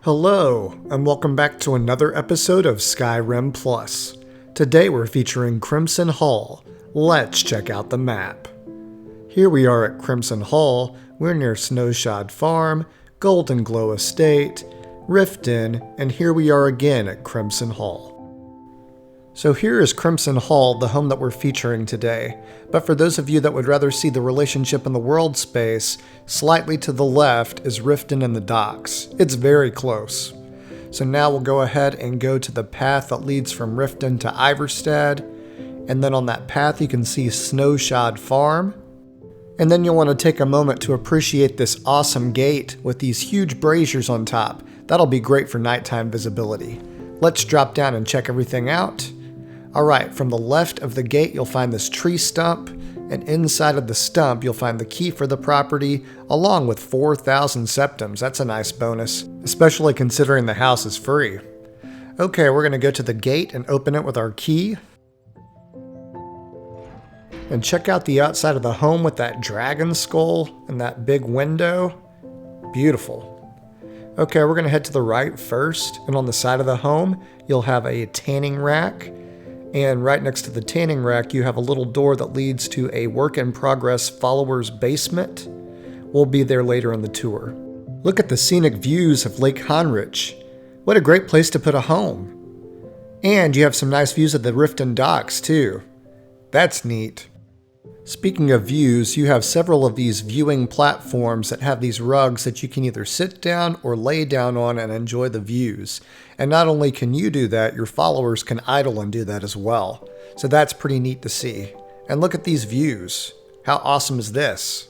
Hello, and welcome back to another episode of Skyrim Plus. Today we're featuring Crimson Hall. Let's check out the map. Here we are at Crimson Hall. We're near Snowshod Farm, Golden Glow Estate, Riften, and here we are again at Crimson Hall. So here is Crimson Hall, the home that we're featuring today. But for those of you that would rather see the relationship in the world space, slightly to the left is Riften and the docks. It's very close. So now we'll go ahead and go to the path that leads from Riften to Iverstead. And then on that path you can see Snowshod Farm. And then you'll want to take a moment to appreciate this awesome gate with these huge braziers on top. That'll be great for nighttime visibility. Let's drop down and check everything out. Alright, from the left of the gate you'll find this tree stump, and inside of the stump you'll find the key for the property, along with 4,000 septums. That's a nice bonus, especially considering the house is free. Okay, we're going to go to the gate and open it with our key. And check out the outside of the home with that dragon skull and that big window. Beautiful. Okay, we're going to head to the right first, and on the side of the home you'll have a tanning rack. And right next to the tanning rack, you have a little door that leads to a work-in-progress follower's basement. We'll be there later in the tour. Look at the scenic views of Lake Heinrich. What a great place to put a home. And you have some nice views of the Riften docks, too. That's neat. Speaking of views, you have several of these viewing platforms that have these rugs that you can either sit down or lay down on and enjoy the views. And not only can you do that, your followers can idle and do that as well. So that's pretty neat to see. And look at these views. How awesome is this?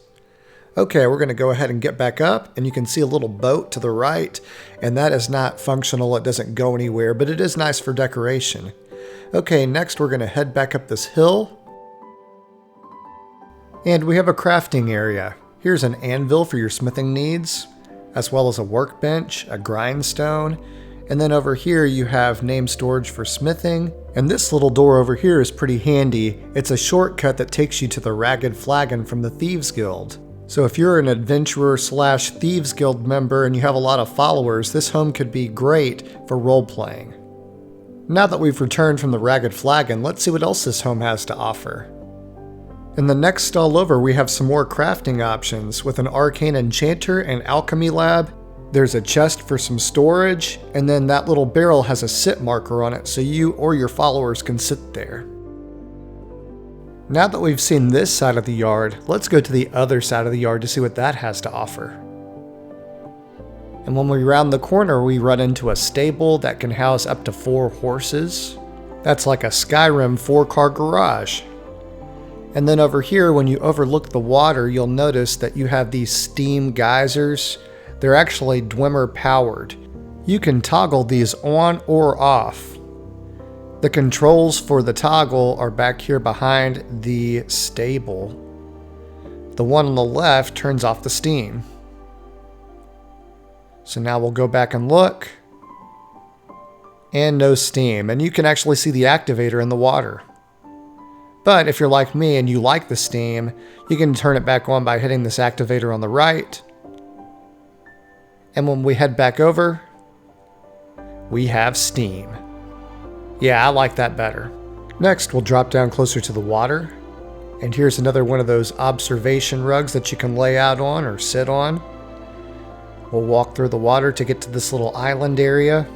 Okay, we're going to go ahead and get back up, and you can see a little boat to the right, and that is not functional, it doesn't go anywhere, but it is nice for decoration. Okay, next we're going to head back up this hill. And we have a crafting area. Here's an anvil for your smithing needs, as well as a workbench, a grindstone, and then over here you have name storage for smithing. And this little door over here is pretty handy. It's a shortcut that takes you to the Ragged Flagon from the Thieves Guild. So if you're an adventurer / Thieves Guild member and you have a lot of followers, this home could be great for role-playing. Now that we've returned from the Ragged Flagon, let's see what else this home has to offer. In the next stall over, we have some more crafting options with an arcane enchanter and alchemy lab. There's a chest for some storage, and then that little barrel has a sit marker on it so you or your followers can sit there. Now that we've seen this side of the yard, let's go to the other side of the yard to see what that has to offer. And when we round the corner, we run into a stable that can house up to 4 horses. That's like a Skyrim 4-car garage. And then over here, when you overlook the water, you'll notice that you have these steam geysers. They're actually Dwemer powered. You can toggle these on or off. The controls for the toggle are back here behind the stable. The one on the left turns off the steam. So now we'll go back and look. And no steam. And you can actually see the activator in the water. But if you're like me and you like the steam, you can turn it back on by hitting this activator on the right. And when we head back over, we have steam. Yeah, I like that better. Next, we'll drop down closer to the water. And here's another one of those observation rugs that you can lay out on or sit on. We'll walk through the water to get to this little island area.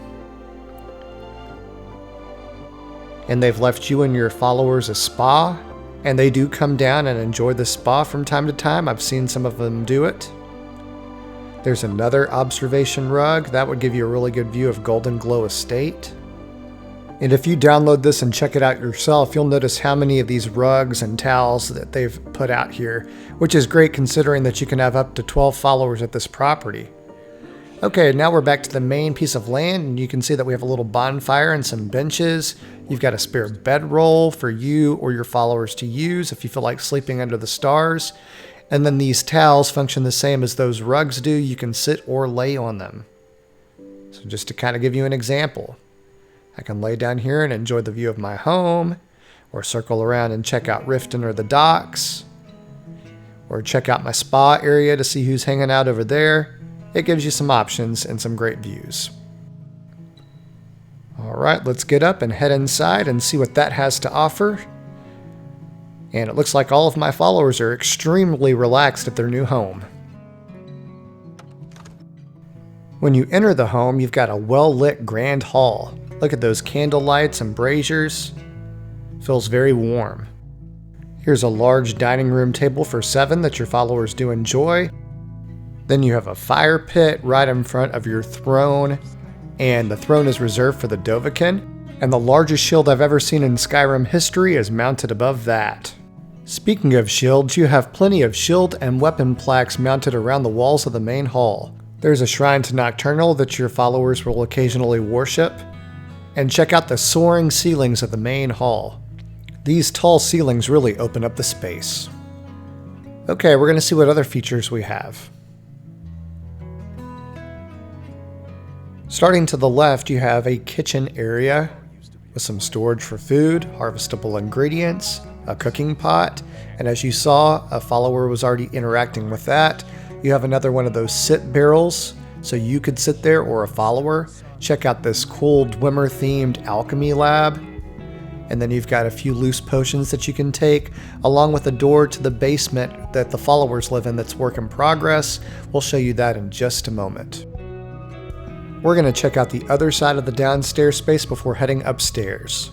And they've left you and your followers a spa, and they do come down and enjoy the spa from time to time. I've seen some of them do it. There's another observation rug. That would give you a really good view of Golden Glow Estate. And if you download this and check it out yourself, you'll notice how many of these rugs and towels that they've put out here, which is great considering that you can have up to 12 followers at this property. Okay, now we're back to the main piece of land, and you can see that we have a little bonfire and some benches. You've got a spare bedroll for you or your followers to use if you feel like sleeping under the stars. And then these towels function the same as those rugs do. You can sit or lay on them. So just to kind of give you an example, I can lay down here and enjoy the view of my home, or circle around and check out Riften or the docks, or check out my spa area to see who's hanging out over there. it gives you some options and some great views. Alright, let's get up and head inside and see what that has to offer. And it looks like all of my followers are extremely relaxed at their new home. When you enter the home, you've got a well-lit grand hall. Look at those candle lights and braziers. Feels very warm. Here's a large dining room table for 7 that your followers do enjoy. Then you have a fire pit right in front of your throne, and the throne is reserved for the Dovahkiin, and the largest shield I've ever seen in Skyrim history is mounted above that. Speaking of shields, you have plenty of shield and weapon plaques mounted around the walls of the main hall. There's a shrine to Nocturnal that your followers will occasionally worship. And check out the soaring ceilings of the main hall. These tall ceilings really open up the space. Okay, we're going to see what other features we have. Starting to the left, you have a kitchen area with some storage for food, harvestable ingredients, a cooking pot, and as you saw, a follower was already interacting with that. You have another one of those sit barrels, so you could sit there or a follower. Check out this cool Dwemer themed alchemy lab. And then you've got a few loose potions that you can take, along with a door to the basement that the followers live in that's work in progress. We'll show you that in just a moment. We're going to check out the other side of the downstairs space before heading upstairs.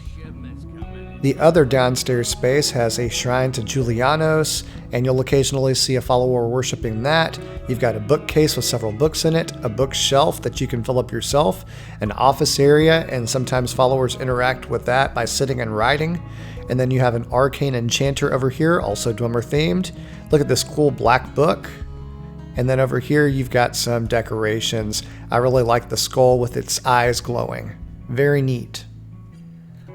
The other downstairs space has a shrine to Julianos, and you'll occasionally see a follower worshiping that. You've got a bookcase with several books in it, a bookshelf that you can fill up yourself, an office area, and sometimes followers interact with that by sitting and writing. And then you have an arcane enchanter over here, also Dwemer themed. Look at this cool black book. And then over here you've got some decorations. I really like the skull with its eyes glowing. Very neat.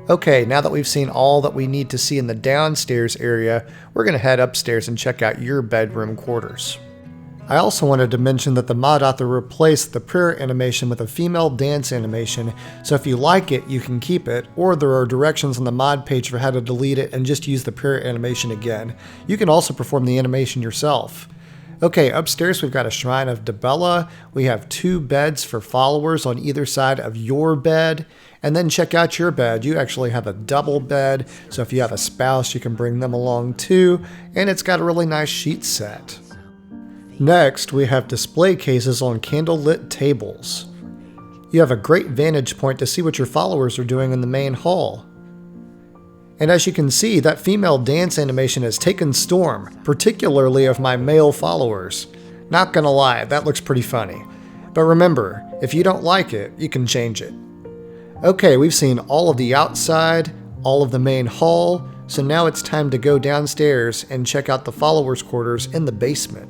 Okay, now that we've seen all that we need to see in the downstairs area, we're going to head upstairs and check out your bedroom quarters. I also wanted to mention that the mod author replaced the prayer animation with a female dance animation, so if you like it, you can keep it, or there are directions on the mod page for how to delete it and just use the prayer animation again. You can also perform the animation yourself. Okay, upstairs we've got a shrine of Debella. We have 2 beds for followers on either side of your bed. And then check out your bed. You actually have a double bed, so if you have a spouse, you can bring them along too. And it's got a really nice sheet set. Next, we have display cases on candlelit tables. You have a great vantage point to see what your followers are doing in the main hall. And as you can see, that female dance animation has taken storm, particularly of my male followers. Not gonna lie, that looks pretty funny. But remember, if you don't like it, you can change it. Okay, we've seen all of the outside, all of the main hall, so now it's time to go downstairs and check out the followers' quarters in the basement.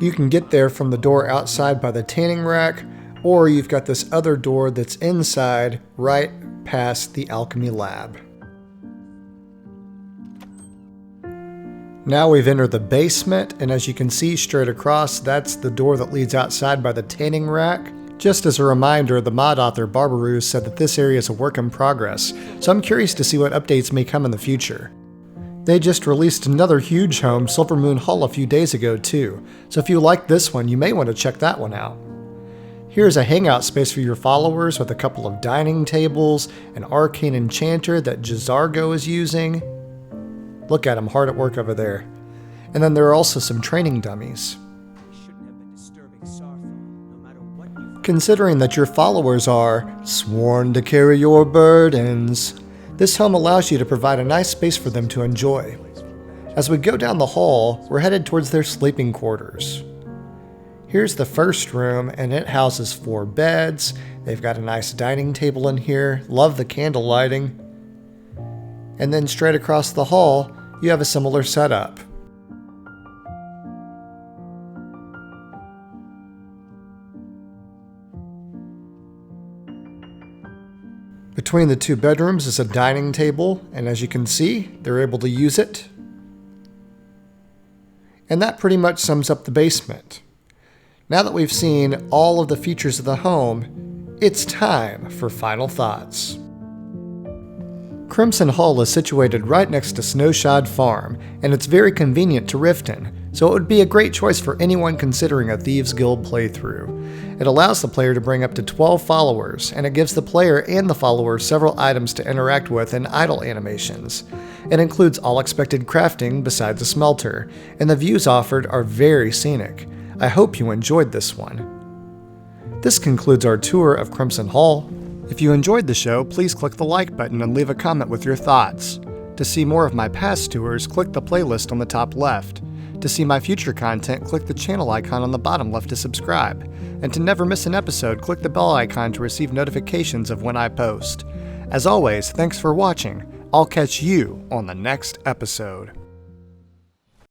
You can get there from the door outside by the tanning rack, or you've got this other door that's inside, right past the alchemy lab. Now we've entered the basement, and as you can see straight across, that's the door that leads outside by the tanning rack. Just as a reminder, the mod author Barbaroo said that this area is a work in progress, so I'm curious to see what updates may come in the future. They just released another huge home, Silvermoon Hall, a few days ago too, so if you like this one, you may want to check that one out. Here's a hangout space for your followers with a couple of dining tables, an arcane enchanter that Jazargo is using. Look at him, hard at work over there. And then there are also some training dummies. Considering that your followers are sworn to carry your burdens, this home allows you to provide a nice space for them to enjoy. As we go down the hall, we're headed towards their sleeping quarters. Here's the first room, and it houses 4 beds. They've got a nice dining table in here. Love the candle lighting. And then straight across the hall, you have a similar setup. Between the 2 bedrooms is a dining table, and as you can see, they're able to use it. And that pretty much sums up the basement. Now that we've seen all of the features of the home, it's time for final thoughts. Crimson Hall is situated right next to Snowshod Farm, and it's very convenient to Riften, so it would be a great choice for anyone considering a Thieves Guild playthrough. It allows the player to bring up to 12 followers, and it gives the player and the followers several items to interact with and idle animations. It includes all expected crafting besides a smelter, and the views offered are very scenic. I hope you enjoyed this one. This concludes our tour of Crimson Hall. If you enjoyed the show, please click the like button and leave a comment with your thoughts. To see more of my past tours, click the playlist on the top left. To see my future content, click the channel icon on the bottom left to subscribe. And to never miss an episode, click the bell icon to receive notifications of when I post. As always, thanks for watching. I'll catch you on the next episode.